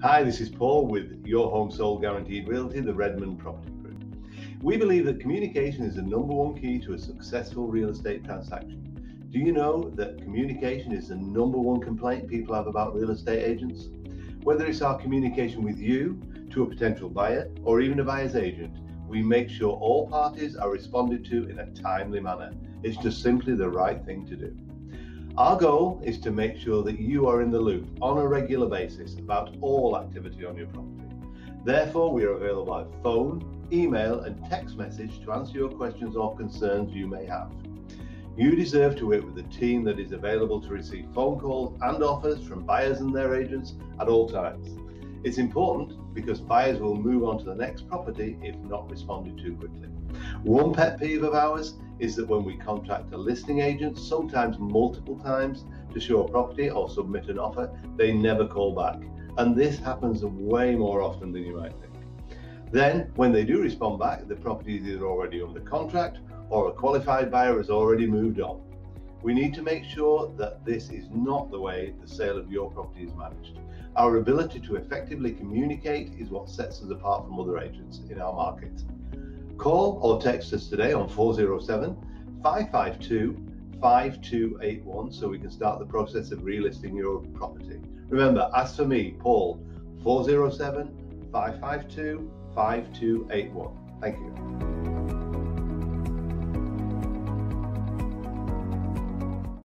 Hi, this is Paul with Your Home Sold Guaranteed Realty, the Redman Property Group. We believe that communication is the #1 key to a successful real estate transaction. Do you know that communication is the #1 complaint people have about real estate agents? Whether it's our communication with you, to a potential buyer, or even a buyer's agent, we make sure all parties are responded to in a timely manner. It's just simply the right thing to do. Our goal is to make sure that you are in the loop on a regular basis about all activity on your property. Therefore, we are available by phone, email, and text message to answer your questions or concerns you may have. You deserve to work with a team that is available to receive phone calls and offers from buyers and their agents at all times. It's important because buyers will move on to the next property if not responded to quickly. One pet peeve of ours is that when we contact a listing agent, sometimes multiple times, to show a property or submit an offer, they never call back. And this happens way more often than you might think. Then, when they do respond back, the property is either already under contract or a qualified buyer has already moved on. We need to make sure that this is not the way the sale of your property is managed. Our ability to effectively communicate is what sets us apart from other agents in our market. Call or text us today on 407-552-5281 so we can start the process of relisting your property. Remember, ask for me, Paul, 407-552-5281. Thank you.